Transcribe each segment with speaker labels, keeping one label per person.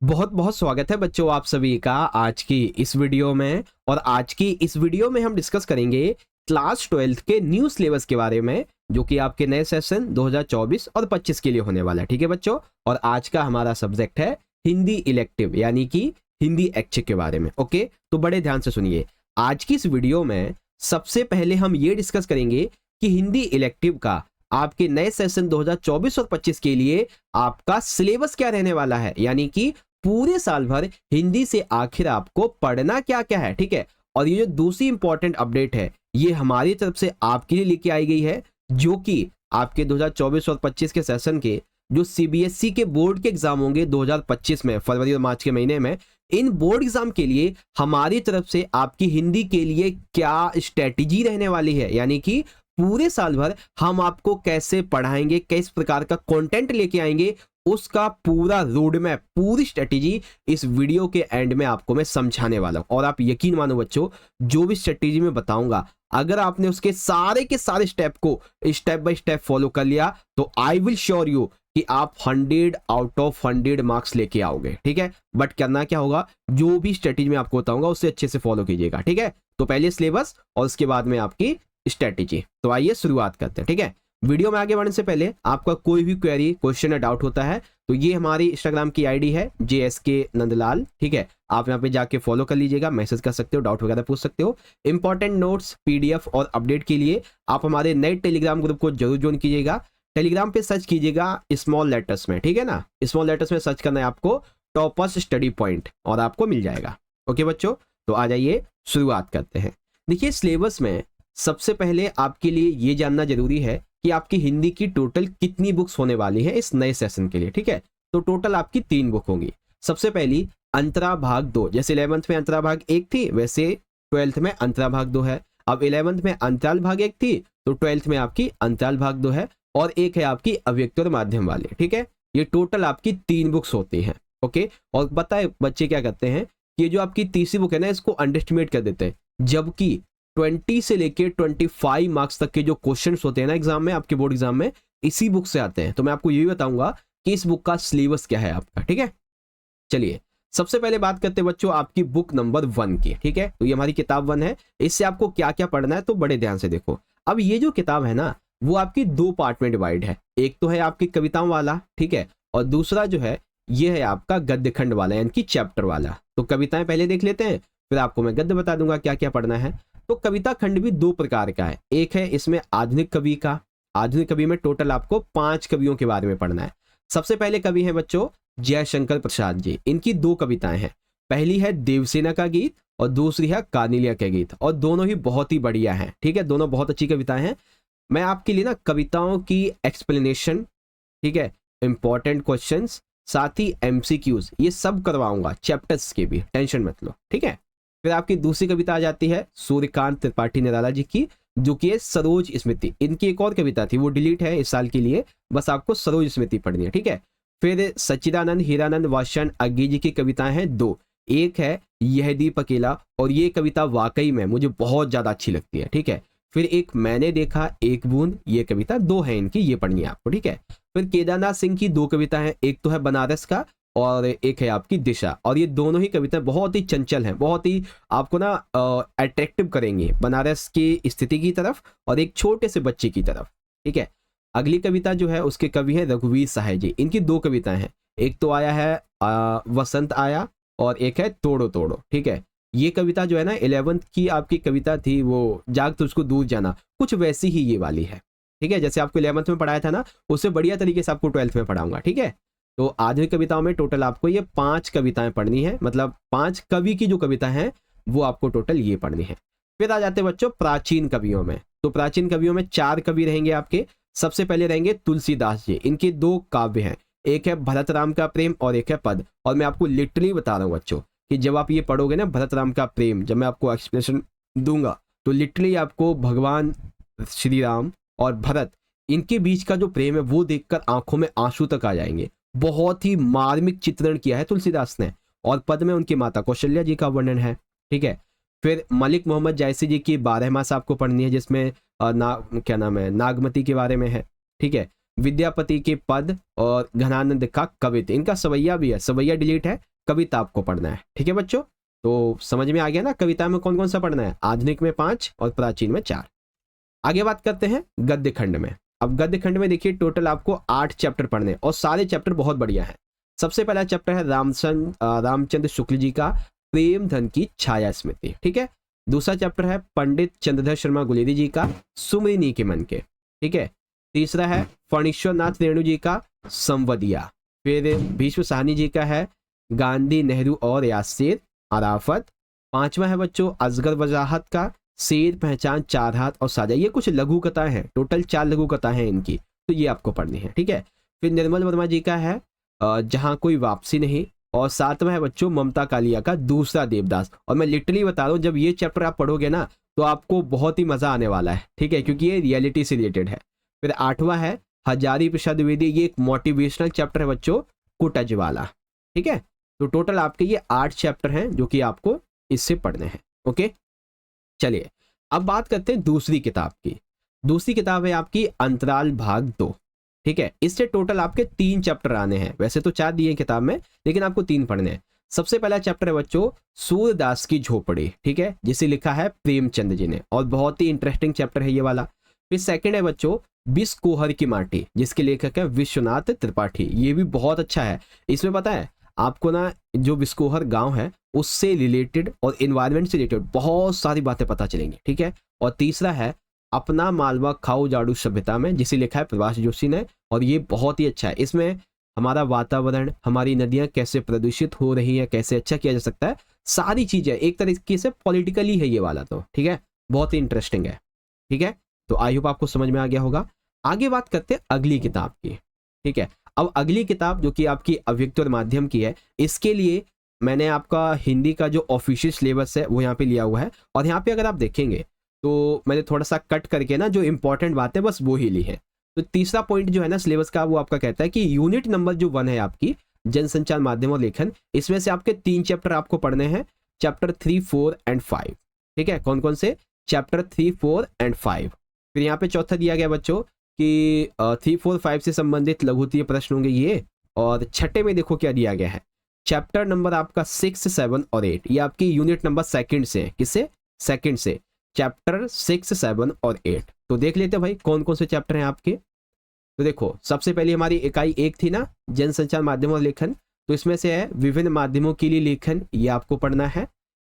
Speaker 1: बहुत बहुत स्वागत है बच्चों आप सभी का आज की इस वीडियो में। और आज की इस वीडियो में हम डिस्कस करेंगे क्लास 12th के न्यू सिलेबस के बारे में, जो कि आपके नए सेशन 2024 और 25 के लिए होने वाला है। ठीक है बच्चों, और आज का हमारा सब्जेक्ट है हिंदी इलेक्टिव यानी कि हिंदी ऐच्छिक के बारे में। ओके, तो बड़े ध्यान से सुनिए। आज की इस वीडियो में सबसे पहले हम ये डिस्कस करेंगे कि हिंदी इलेक्टिव का आपके नए सेशन 2024 और 25 के लिए आपका सिलेबस क्या रहने वाला है, यानी कि पूरे साल भर हिंदी से आखिर आपको पढ़ना क्या क्या है। ठीक है, और ये जो दूसरी इंपॉर्टेंट अपडेट है ये हमारी तरफ से आपके लिए लेके आई गई है, जो कि आपके 2024 और 25 के सेशन के जो सीबीएसई के बोर्ड के एग्जाम होंगे 2025 में फरवरी और मार्च के महीने में, इन बोर्ड एग्जाम के लिए हमारी तरफ से आपकी हिंदी के लिए क्या स्ट्रेटेजी रहने वाली है, यानी कि पूरे साल भर हम आपको कैसे पढ़ाएंगे, किस प्रकार का कंटेंट लेके आएंगे, उसका पूरा रोड मैप, पूरी स्ट्रेटेजी इस वीडियो के एंड में आपको मैं समझाने वाला हूं। और आप यकीन मानो बच्चों, जो भी स्ट्रेटेजी मैं बताऊंगा अगर आपने उसके सारे के सारे स्टेप को स्टेप बाय स्टेप फॉलो कर लिया तो आई विल श्योर यू कि आप 100 आउट ऑफ 100 मार्क्स लेके आओगे। ठीक है, बट करना क्या होगा, जो भी स्ट्रेटेजी मैं आपको बताऊंगा उससे अच्छे से फॉलो कीजिएगा। ठीक है, तो पहले सिलेबस और उसके बाद में आपकी स्ट्रेटेजी। तो आइए शुरुआत करते हैं। ठीक है, वीडियो में आगे बढ़ने से पहले आपका कोई भी क्वेरी, क्वेश्चन या डाउट होता है तो ये हमारी इंस्टाग्राम की आईडी है JSK नंदलाल। ठीक है, आप यहाँ पे जाके फॉलो कर लीजिएगा, मैसेज कर सकते हो, डाउट वगैरह पूछ सकते हो। इंपॉर्टेंट नोट्स, PDF और अपडेट के लिए आप हमारे नए टेलीग्राम ग्रुप को जरूर ज्वाइन कीजिएगा। टेलीग्राम पे सर्च कीजिएगा स्मॉल लेटर्स में, ठीक है ना, स्मॉल लेटर्स में सर्च करना है आपको टॉपर्स स्टडी पॉइंट और आपको मिल जाएगा। ओके बच्चों, तो आ जाइए शुरुआत करते हैं। देखिए, सिलेबस में सबसे पहले आपके लिए ये जानना जरूरी है कि आपकी हिंदी की टोटल कितनी बुक्स होने वाली है इस नए सेशन के लिए। ठीक है, तो टोटल आपकी 3 बुक होंगी। सबसे पहली अंतरा भाग 2, जैसे 11th में अंतरा भाग 1 थी वैसे 12th में अंतरा भाग 2 है। अब 11th में अंतराल भाग 1 थी तो 12th में आपकी अंतराल भाग 2 है, और एक है आपकी अव्यक्त और माध्यम वाले। ठीक है, ये टोटल आपकी 3 बुक्स होती हैं। ओके, और बताए बच्चे क्या करते हैं कि ये जो आपकी तीसरी बुक है ना, इसको अंडरएस्टिमेट कर देते हैं, जबकि 20 से लेके 25 मार्क्स तक के जो क्वेश्चंस होते हैं ना एग्जाम में, आपके बोर्ड एग्जाम में, इसी बुक से आते हैं। तो मैं आपको ये भी बताऊंगा कि इस बुक का सिलेबस क्या है आपका। ठीक है, चलिए सबसे पहले बात करते हैं बच्चों आपकी बुक नंबर 1 की। ठीक है, तो ये हमारी किताब 1 है। इससे आपको क्या क्या पढ़ना है तो बड़े ध्यान से देखो। अब ये जो किताब है ना, वो आपकी 2 पार्ट में डिवाइड है। एक तो है आपकी कविताओं वाला, ठीक है, और दूसरा जो है ये है आपका गद्य खंड वाला, यानी कि चैप्टर वाला। तो कविताएं पहले देख लेते हैं, फिर आपको मैं गद्य बता दूंगा क्या क्या पढ़ना है। तो कविता खंड भी 2 प्रकार का है। एक है इसमें आधुनिक कवि का। आधुनिक कवि में टोटल आपको 5 कवियों के बारे में पढ़ना है। सबसे पहले कवि है बच्चों जयशंकर प्रसाद जी। इनकी 2 कविताएं हैं। पहली है देवसेना का गीत और दूसरी है कानिलिया के गीत, और दोनों ही बहुत ही बढ़िया हैं। ठीक है, दोनों बहुत अच्छी कविताएं हैं। मैं आपके लिए ना कविताओं की एक्सप्लेनेशन, ठीक है, इंपॉर्टेंट क्वेश्चंस, साथ ही MCQs ये सब करवाऊंगा, चैप्टर्स के भी, टेंशन मत लो। ठीक है, फिर आपकी दूसरी कविता आ जाती है सूर्यकांत त्रिपाठी निराला जी की, जो कि है सरोज स्मृति। इनकी एक और कविता थी, वो डिलीट है इस साल के लिए, बस आपको सरोज स्मृति पढ़नी है। ठीक है, फिर सच्चिदानंद हीरानंद वाषण अग्गी जी की कविताएं हैं 2। एक है यह दीप अकेला, और ये कविता वाकई में मुझे बहुत ज्यादा अच्छी लगती है। ठीक है, फिर एक मैंने देखा एक बूंद, ये कविता 2 है इनकी, ये पढ़नी है आपको। ठीक है, फिर केदारनाथ सिंह की 2 कविता हैं, एक तो है बनारस का और एक है आपकी दिशा, और ये दोनों ही कविताएं बहुत ही चंचल हैं, बहुत ही आपको ना अट्रैक्टिव करेंगी बनारस की स्थिति की तरफ और एक छोटे से बच्चे की तरफ। ठीक है, अगली कविता जो है उसके कवि है रघुवीर सहाय जी। इनकी 2 कविताएं हैं, एक तो आया है वसंत आया और एक है तोड़ो तोड़ो। ठीक है, ये कविता जो है ना 11th की आपकी कविता थी, वो जाग तुझको दूर जाना, कुछ वैसी ही ये वाली है। ठीक है, जैसे आपको 11th में पढ़ाया था ना, उससे बढ़िया तरीके से आपको 12th में पढ़ाऊंगा। ठीक है, तो आधुनिक कविताओं में टोटल आपको ये 5 कविताएं पढ़नी है, मतलब 5 कवि की जो कविता है वो आपको टोटल ये पढ़नी है। फिर आ जाते हैं बच्चों प्राचीन कवियों में। तो प्राचीन कवियों में 4 कवि रहेंगे आपके। सबसे पहले रहेंगे तुलसीदास जी। इनके 2 काव्य हैं, एक है भरत राम का प्रेम और एक है पद। और मैं आपको लिटरली बता रहा हूँ बच्चों कि जब आप ये पढ़ोगे ना भरत राम का प्रेम, जब मैं आपको एक्सप्लेनेशन दूंगा तो लिटरली आपको भगवान श्री राम और भरत, इनके बीच का जो प्रेम है वो देखकर आंखों में आंसू तक आ जाएंगे। बहुत ही मार्मिक चित्रण किया है तुलसीदास ने। और पद में उनकी माता कौशल्या जी का वर्णन है। ठीक है, फिर मलिक मोहम्मद जायसी जी की 12 मास आपको पढ़नी है, जिसमें क्या नाम है, नागमती के बारे में है। ठीक है, विद्यापति के पद और घनानंद का कविता। इनका सवैया भी है, सवैया डिलीट है, कविता आपको पढ़ना है। ठीक है बच्चों, तो समझ में आ गया ना कविता में कौन कौन सा पढ़ना है, आधुनिक में 5 और प्राचीन में 4। आगे बात करते हैं गद्य खंड में। अब गद्य खंड में देखिए टोटल आपको 8 चैप्टर पढ़ने हैं और सारे चैप्टर बहुत बढ़िया है। सबसे पहला चैप्टर है रामचंद्र शुक्ल जी का प्रेम धन की छाया स्मृति। ठीक है, दूसरा चैप्टर है पंडित चंद्रधर शर्मा गुलेरी जी का सुमरिनी के मन के। ठीक है, तीसरा है फणीश्वर नाथ रेणु जी का संवदिया। फिर भीष्म साहनी जी का है गांधी नेहरू और यासिर अराफत। पांचवा है बच्चों असगर वजाहत का शेर पहचान चार हाथ और साजा। ये कुछ लघु कथाएं हैं, टोटल 4 लघु कथाएं हैं इनकी, तो ये आपको पढ़नी है। ठीक है, फिर निर्मल वर्मा जी का है जहां कोई वापसी नहीं। और 7वां है बच्चों ममता कालिया का दूसरा देवदास। और मैं लिटरली बता रहा हूँ, जब ये चैप्टर आप पढ़ोगे ना तो आपको बहुत ही मजा आने वाला है। ठीक है, क्योंकि ये रियलिटी से रिलेटेड है। फिर 8वां है हजारी प्रसाद द्विवेदी, ये एक मोटिवेशनल चैप्टर है बच्चों, कुटज वाला। ठीक है, तो टोटल आपके ये 8 चैप्टर हैं जो कि आपको इससे पढ़ने हैं। ओके, चलिए अब बात करते हैं दूसरी किताब की। दूसरी किताब है आपकी अंतराल भाग 2। ठीक है, इससे टोटल आपके 3 चैप्टर आने हैं। वैसे तो 4 दिए हैं किताब में, लेकिन आपको 3 पढ़ने हैं। सबसे पहला चैप्टर है बच्चों सूरदास की झोपड़ी। ठीक है, जिसे लिखा है प्रेमचंद जी ने, और बहुत ही इंटरेस्टिंग चैप्टर है ये वाला। फिर सेकंड है बच्चों बिस्कोहर की माटी, जिसके लेखक है विश्वनाथ त्रिपाठी। ये भी बहुत अच्छा है। इसमें पता है आपको ना, जो बिस्कोहर गांव है उससे रिलेटेड और इन्वायरमेंट से रिलेटेड बहुत सारी बातें पता चलेंगी। ठीक है, और तीसरा है अपना मालवा खाओ जाड़ू सभ्यता में, जिसे लिखा है प्रभाष जोशी ने, और ये बहुत ही अच्छा है। इसमें हमारा वातावरण, हमारी नदियां कैसे प्रदूषित हो रही हैं, कैसे अच्छा किया जा सकता है, सारी चीजें एक तरीके से पॉलिटिकली है ये वाला। तो ठीक है, बहुत ही इंटरेस्टिंग है। ठीक है, तो आई होप आपको समझ में आ गया होगा। आगे बात करते हैं अगली किताब की। ठीक है, अब अगली किताब जो कि आपकी अव्यक्त माध्यम की है, इसके लिए मैंने आपका हिंदी का जो ऑफिशियल सिलेबस है वो यहाँ पे लिया हुआ है। और यहाँ पे अगर आप देखेंगे तो मैंने थोड़ा सा कट करके ना जो इंपॉर्टेंट बातें बस वो ही ली है। तो तीसरा पॉइंट जो है ना सिलेबस का, वो आपका कहता है कि यूनिट नंबर जो 1 है आपकी जनसंचार माध्यम और लेखन, इसमें से आपके 3 चैप्टर आपको पढ़ने हैं, चैप्टर 3, 4 एंड 5। ठीक है, कौन कौन से, चैप्टर 3, 4 एंड 5। फिर यहाँ पे चौथा दिया गया बच्चों कि 3, 4, 5 से संबंधित लघुतीय प्रश्न होंगे ये। और छठे में देखो क्या दिया गया है, चैप्टर नंबर आपका 6, 7 और 8। ये आपकी यूनिट नंबर सेकंड से, किससे, सेकंड से, चैप्टर 6, 7 और 8। तो देख लेते हैं भाई कौन कौन से चैप्टर हैं आपके। तो देखो सबसे पहले हमारी इकाई 1 थी ना, जनसंचार माध्यम और लेखन, तो इसमें से है विभिन्न माध्यमों के लिए लेखन, ये आपको पढ़ना है।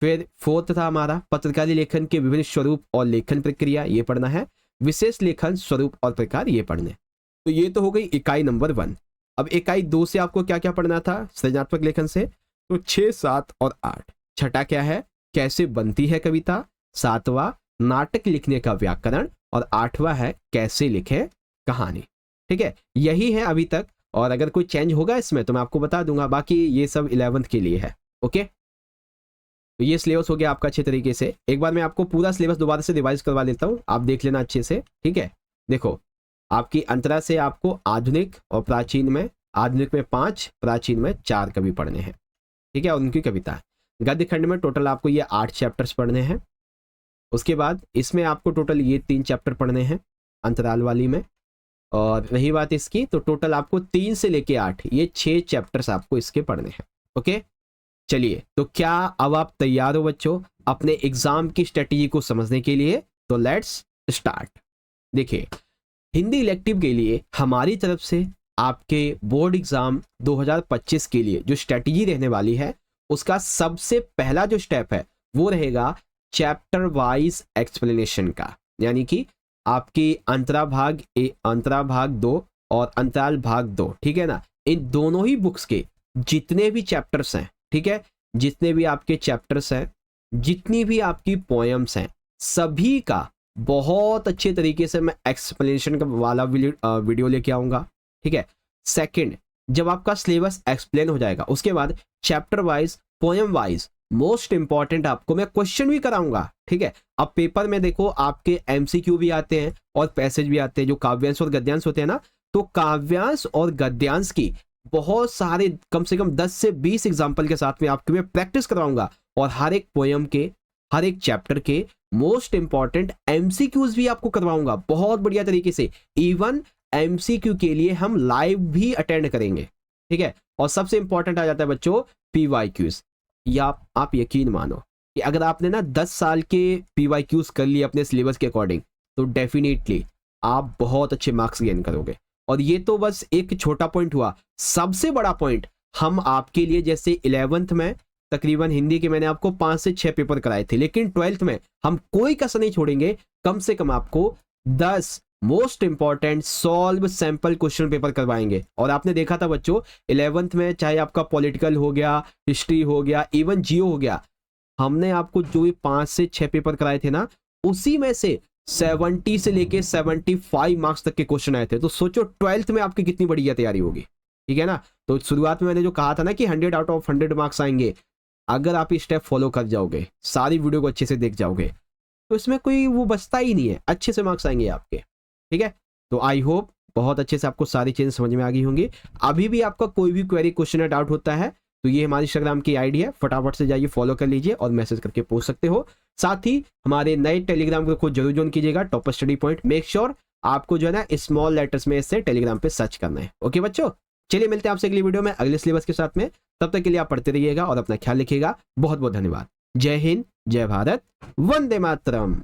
Speaker 1: फिर 4th था हमारा पत्रकारी लेखन के विभिन्न स्वरूप और लेखन प्रक्रिया, ये पढ़ना है। विशेष लेखन स्वरूप और प्रकार, ये पढ़ने। तो ये तो हो गई इकाई नंबर 1। अब इकाई 2 से आपको क्या क्या पढ़ना था सृजनात्मक लेखन से, तो 6, 7 और 8। छठा क्या है, कैसे बनती है कविता। 7वां नाटक लिखने का व्याकरण, और 8वां है कैसे लिखे कहानी। ठीक है, यही है अभी तक, और अगर कोई चेंज होगा इसमें तो मैं आपको बता दूंगा। बाकी ये सब 11th के लिए है। ओके, तो ये सिलेबस हो गया आपका अच्छे तरीके से। एक बार मैं आपको पूरा सिलेबस दोबारा से रिवाइज करवा लेता हूँ, आप देख लेना अच्छे से। ठीक है, देखो आपकी अंतरा से आपको आधुनिक और प्राचीन में, आधुनिक में 5, प्राचीन में 4 कवि पढ़ने हैं। ठीक है, और उनकी कविता। गद्य खंड में टोटल आपको ये 8 चैप्टर्स पढ़ने हैं। उसके बाद इसमें आपको टोटल ये 3 चैप्टर पढ़ने हैं अंतराल वाली में। और रही बात इसकी, तो टोटल आपको 3 से लेके 8, ये 6 चैप्टर्स आपको इसके पढ़ने हैं। ओके, चलिए, तो क्या अब आप तैयार हो बच्चों अपने एग्जाम की स्ट्रेटेजी को समझने के लिए? तो लेट्स स्टार्ट। देखिए, हिंदी इलेक्टिव के लिए हमारी तरफ से आपके बोर्ड एग्जाम 2025 के लिए जो स्ट्रेटेजी रहने वाली है, उसका सबसे पहला जो स्टेप है वो रहेगा चैप्टर वाइज एक्सप्लेनेशन का। यानी कि आपकी अंतरा भाग 2 और अंतराल भाग 2, ठीक है ना, इन दोनों ही बुक्स के जितने भी चैप्टर्स हैं, ठीक है, जितने भी आपके चैप्टर्स हैं, जितनी भी आपकी पोएम्स हैं, सभी का बहुत अच्छे तरीके से मैं एक्सप्लेनेशन का वाला वीडियो लेके आऊंगा। ठीक है, सेकंड, जब आपका सिलेबस एक्सप्लेन हो जाएगा उसके बाद chapter wise, poem wise, most important आपको मैं क्वेश्चन भी कराऊंगा। ठीक है, अब पेपर में देखो आपके एमसीक्यू भी आते हैं और पैसेज भी आते हैं, जो काव्यांश और गद्यांश होते हैं ना, तो काव्यांश और गद्यांश की बहुत सारे, कम से कम 10 से 20 एग्जाम्पल के साथ में आपके मैं प्रैक्टिस करवाऊंगा, और हर एक पोएम के, हर एक चैप्टर के मोस्ट इंपॉर्टेंट एमसीक्यूज भी आपको करवाऊंगा बहुत बढ़िया तरीके से। इवन एमसीक्यू के लिए हम लाइव भी अटेंड करेंगे, ठीक है। और सबसे इंपॉर्टेंट आ जाता है बच्चों पीवाईक्यूज। या आप यकीन मानो कि अगर आपने ना 10 साल के पीवाईक्यूज कर लिए अपने सिलेबस के अकॉर्डिंग, तो डेफिनेटली आप बहुत अच्छे मार्क्स गेन करोगे। और ये तो बस एक छोटा पॉइंट हुआ, सबसे बड़ा पॉइंट हम आपके लिए, जैसे 11th में तकरीबन हिंदी के मैंने आपको 5 से 6 पेपर कराए थे, लेकिन 12th में हम कोई कसर नहीं छोड़ेंगे, कम से कम आपको 10 most important solve sample question paper करवाएंगे। और आपने देखा था बच्चों 11th में चाहे आपका पॉलिटिकल हो गया, हिस्ट्री हो गया, इवन जियो हो गया, हमने आपको जो भी 5 से 6 पेपर कराए थे ना, उसी में से 70 से लेके 75 मार्क्स तक के क्वेश्चन आए थे। तो सोचो 12th में आपकी कितनी बढ़िया तैयारी होगी, ठीक है ना। तो शुरुआत में मैंने जो कहा था ना कि 100 आउट ऑफ 100 मार्क्स आएंगे, अगर आप ये स्टेप फॉलो कर जाओगे, सारी वीडियो को अच्छे से देख जाओगे, तो इसमें कोई वो बचता ही नहीं है, अच्छे से मार्क्स आएंगे आपके, ठीक है। तो आई होप बहुत अच्छे से आपको सारी चीजें समझ में आ गई होंगी। अभी भी आपका कोई भी क्वेरी, क्वेश्चन या डाउट होता है तो ये हमारे इंस्टाग्राम की आईडी है, फटाफट से जाइए फॉलो कर लीजिए और मैसेज करके पूछ सकते हो। साथ ही हमारे नए टेलीग्राम ग्रुप को जरूर ज्वाइन कीजिएगा, topper study point. Make sure आपको जो है ना स्मॉल लेटर्स में इससे टेलीग्राम पे सर्च करना है। ओके बच्चों, चलिए मिलते हैं आपसे अगली वीडियो में अगले सिलेबस के साथ में। तब तक के लिए आप पढ़ते रहिएगा और अपना ख्याल रखिएगा। बहुत बहुत धन्यवाद। जय हिंद, जय भारत, वंदे मातरम।